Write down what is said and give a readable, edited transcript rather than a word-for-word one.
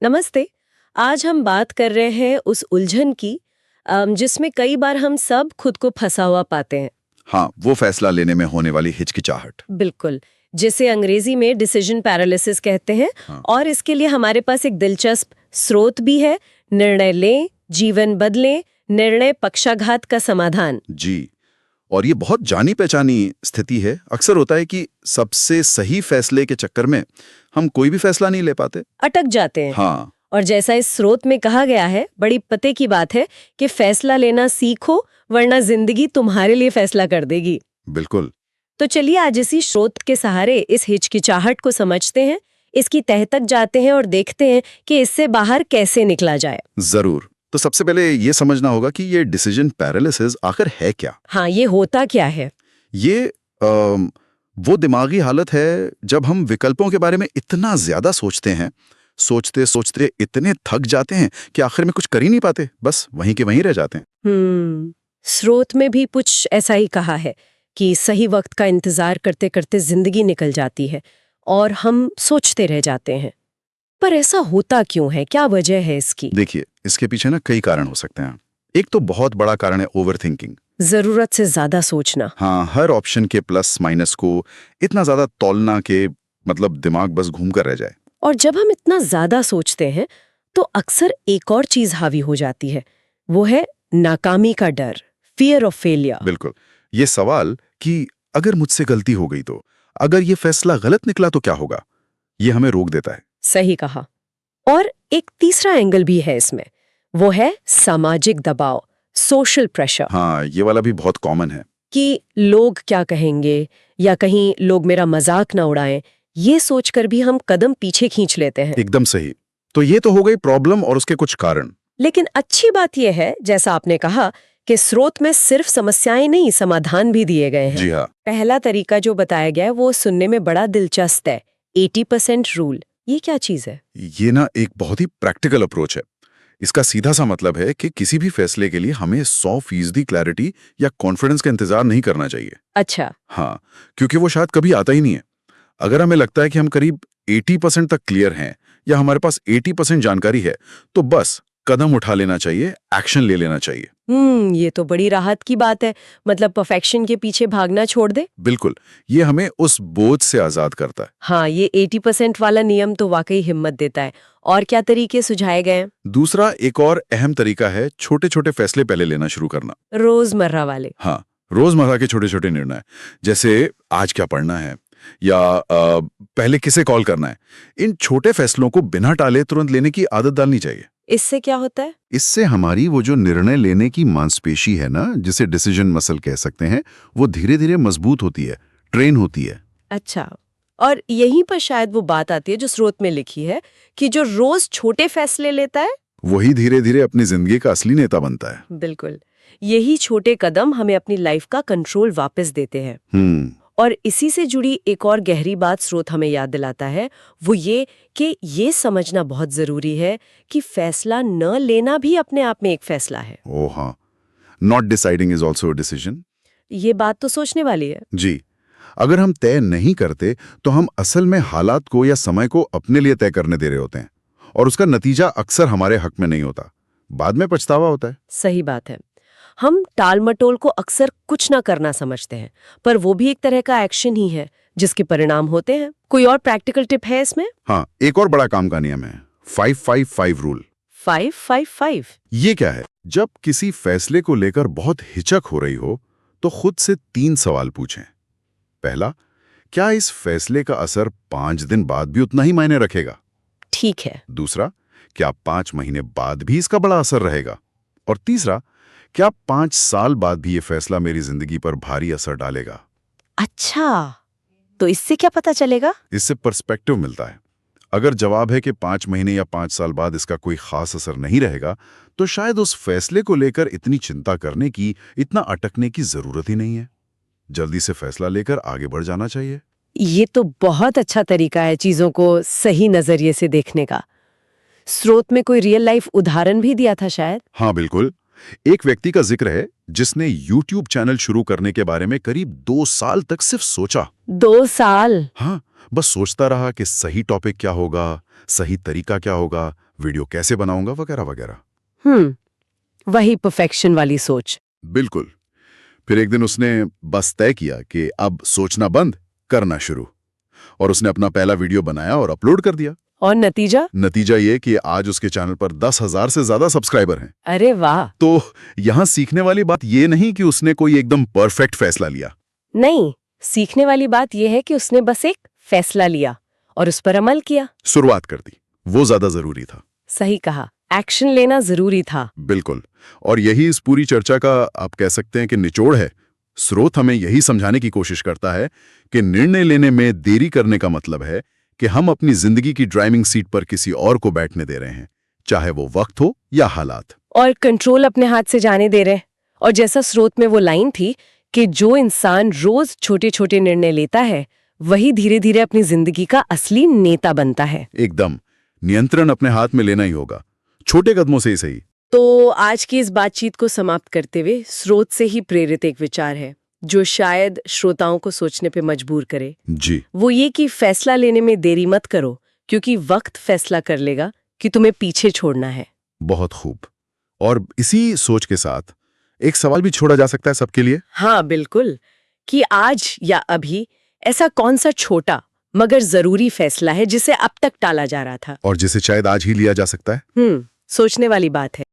नमस्ते। आज हम बात कर रहे हैं उस उलझन की जिसमें कई बार हम सब खुद को फंसा हुआ पाते हैं। हाँ, वो फैसला लेने में होने वाली हिचकिचाहट। बिल्कुल, जिसे अंग्रेजी में डिसीजन पैरालिसिस कहते हैं। हाँ। और इसके लिए हमारे पास एक दिलचस्प स्रोत भी है। निर्णय लें, जीवन बदलें, निर्णय पक्षाघात का समाधान। जी। और ये बहुत जानी पहचानी स्थिति है। अक्सर होता है कि सबसे सही फैसले के चक्कर में हम कोई भी फैसला नहीं ले पाते। अटक जाते हैं। हाँ। और जैसा इस स्रोत में कहा गया है, बड़ी पते की बात है कि फैसला लेना सीखो, वरना जिंदगी तुम्हारे लिए फैसला कर देगी। बिल्कुल। तो चलिए आज इसी स्रोत के सहारे इस हिचकिचाहट को समझते हैं, इसकी तह तक जाते हैं और देखते हैं कि इससे बाहर कैसे निकला जाए। जरूर। तो सबसे पहले ये समझना होगा कि ये डिसीजन पैरालिसिस आखिर है क्या। हाँ, ये होता क्या है? ये वो दिमागी हालत है जब हम विकल्पों के बारे में इतना ज्यादा सोचते हैं, सोचते सोचते इतने थक जाते हैं कि आखिर में कुछ कर ही नहीं पाते, बस वहीं के वहीं रह जाते हैं। स्रोत में भी कुछ ऐसा ही कहा है कि सही वक्त का इंतजार करते करते जिंदगी निकल जाती है और हम सोचते रह जाते हैं। पर ऐसा होता क्यों है? क्या वजह है इसकी? देखिए, इसके पीछे ना कई कारण हो सकते हैं। एक तो बहुत बड़ा कारण है ओवर थिंकिंग। जरूरत से ज्यादा सोचना। हाँ, हर ऑप्शन के प्लस माइनस को इतना ज्यादा तौलना के मतलब दिमाग बस घूम कर रह जाए। और जब हम इतना ज्यादा सोचते हैं तो अक्सर एक और चीज हावी हो जाती है, वो है नाकामी का डर, फियर ऑफ फेलियर। बिल्कुल। ये सवाल कि अगर मुझसे गलती हो गई तो, अगर ये फैसला गलत निकला तो क्या होगा, ये हमें रोक देता है। सही कहा। और एक तीसरा एंगल भी है इसमें, वो है सामाजिक दबाव, सोशल प्रेशर। हाँ, ये वाला भी बहुत कॉमन है। कि लोग क्या कहेंगे या कहीं लोग मेरा मजाक ना उड़ाएं, ये सोचकर भी हम कदम पीछे खींच लेते हैं। एकदम सही। तो ये तो हो गई प्रॉब्लम और उसके कुछ कारण। लेकिन अच्छी बात यह है, जैसा आपने कहा, कि स्रोत में सिर्फ समस्याएं नहीं, समाधान भी दिए गए हैं। जी हाँ। पहला तरीका जो बताया गया है वो सुनने में बड़ा दिलचस्प है, 80% रूल। ये क्या चीज है? ये ना एक बहुत ही प्रैक्टिकल अप्रोच है। इसका सीधा सा मतलब है कि किसी भी फैसले के लिए हमें 100% क्लैरिटी या कॉन्फिडेंस का इंतजार नहीं करना चाहिए। अच्छा। हाँ, क्योंकि वो शायद कभी आता ही नहीं है। अगर हमें लगता है कि हम करीब 80% तक क्लियर हैं या हमारे पास 80% जानकारी है, तो बस कदम उठा लेना चाहिए, एक्शन ले लेना चाहिए। ये तो बड़ी राहत की बात है। मतलब परफेक्शन के पीछे भागना छोड़ दे। बिल्कुल, ये हमें उस बोझ से आजाद करता है। हाँ, ये 80% वाला नियम तो वाकई हिम्मत देता है। और क्या तरीके सुझाए गए हैं? दूसरा एक और अहम तरीका है छोटे छोटे फैसले पहले लेना शुरू करना। रोजमर्रा वाले। हाँ, रोजमर्रा के छोटे छोटे निर्णय, जैसे आज क्या पढ़ना है या पहले किसे कॉल करना है। इन छोटे फैसलों को बिना टाले तुरंत लेने की आदत डालनी चाहिए। इससे क्या होता है? इससे हमारी वो जो निर्णय लेने की मांसपेशी है ना, जिसे डिसीजन मसल कह सकते हैं, वो धीरे धीरे मजबूत होती है, ट्रेन होती है। अच्छा। और यहीं पर शायद वो बात आती है जो स्रोत में लिखी है, कि जो रोज छोटे फैसले लेता है वही धीरे धीरे अपनी जिंदगी का असली नेता बनता है। बिल्कुल, यही छोटे कदम हमें अपनी लाइफ का कंट्रोल वापस देते हैं। और इसी से जुड़ी एक और गहरी बात स्रोत हमें याद दिलाता है, वो ये कि ये समझना बहुत जरूरी है कि फैसला न लेना भी अपने आप में एक फैसला है। ओह हाँ, not deciding is also a decision. ये बात तो सोचने वाली है। जी। अगर हम तय नहीं करते तो हम असल में हालात को या समय को अपने लिए तय करने दे रहे होते हैं, और उसका नतीजा अक्सर हमारे हक में नहीं होता, बाद में पछतावा होता है। सही बात है। हम टाल मटोल को अक्सर कुछ ना करना समझते हैं, पर वो भी एक तरह का एक्शन ही है जिसके परिणाम होते हैं। कोई और प्रैक्टिकल टिप है इसमें? हाँ, एक और बड़ा काम का नियम है 5-5-5 रूल। 5-5-5 ये क्या है? जब किसी फैसले को लेकर बहुत हिचक हो रही हो तो खुद से 3 सवाल पूछें। पहला, क्या इस फैसले का असर 5 दिन बाद भी उतना ही मायने रखेगा? ठीक है। दूसरा, क्या 5 महीने बाद भी इसका बड़ा असर रहेगा? और तीसरा, क्या 5 साल बाद भी ये फैसला मेरी जिंदगी पर भारी असर डालेगा? अच्छा, तो इससे क्या पता चलेगा? इससे पर्सपेक्टिव मिलता है। अगर जवाब है कि 5 महीने या 5 साल बाद इसका कोई खास असर नहीं रहेगा, तो शायद उस फैसले को लेकर इतनी चिंता करने की, इतना अटकने की जरूरत ही नहीं है। जल्दी से फैसला लेकर आगे बढ़ जाना चाहिए। ये तो बहुत अच्छा तरीका है चीजों को सही नजरिए से देखने का। स्रोत में कोई रियल लाइफ उदाहरण भी दिया था शायद? हाँ बिल्कुल। एक व्यक्ति का जिक्र है जिसने YouTube चैनल शुरू करने के बारे में करीब 2 साल तक सिर्फ सोचा। 2 साल? हाँ, बस सोचता रहा कि सही टॉपिक क्या होगा, सही तरीका क्या होगा, वीडियो कैसे बनाऊंगा वगैरह वगैरह। वही परफेक्शन वाली सोच। बिल्कुल। फिर एक दिन उसने बस तय किया कि अब सोचना बंद, करना शुरू। और उसने अपना पहला वीडियो बनाया और अपलोड कर दिया। और नतीजा? नतीजा ये कि आज उसके चैनल पर 10,000 से ज्यादा सब्सक्राइबर हैं। अरे वाह। तो यहाँ सीखने वाली बात ये नहीं कि उसने कोई एकदम परफेक्ट फैसला लिया। नहीं, सीखने वाली बात यह है कि उसने बस एक फैसला लिया और उस पर अमल किया। शुरुआत कर दी, वो ज्यादा जरूरी था। सही कहा, एक्शन लेना जरूरी था। बिल्कुल। और यही इस पूरी चर्चा का आप कह सकते हैं कि निचोड़ है। स्रोत हमें यही समझाने की कोशिश करता है कि निर्णय लेने में देरी करने का मतलब है कि हम अपनी जिंदगी की ड्राइविंग सीट पर किसी और को बैठने दे रहे हैं, चाहे वो वक्त हो या हालात। और कंट्रोल अपने हाथ से जाने दे रहे हैं। और जैसा स्रोत में वो लाइन थी कि जो इंसान रोज छोटे छोटे निर्णय लेता है वही धीरे धीरे अपनी जिंदगी का असली नेता बनता है। एकदम। नियंत्रण अपने हाथ में लेना ही होगा, छोटे कदमों से ही सही। तो आज की इस बातचीत को समाप्त करते हुए स्रोत से ही प्रेरित एक विचार है जो शायद श्रोताओं को सोचने पे मजबूर करे। जी। वो ये कि फैसला लेने में देरी मत करो, क्योंकि वक्त फैसला कर लेगा कि तुम्हें पीछे छोड़ना है। बहुत खूब। और इसी सोच के साथ एक सवाल भी छोड़ा जा सकता है सबके लिए। हाँ बिल्कुल, कि आज या अभी ऐसा कौन सा छोटा मगर जरूरी फैसला है जिसे अब तक टाला जा रहा था और जिसे शायद आज ही लिया जा सकता है। सोचने वाली बात है।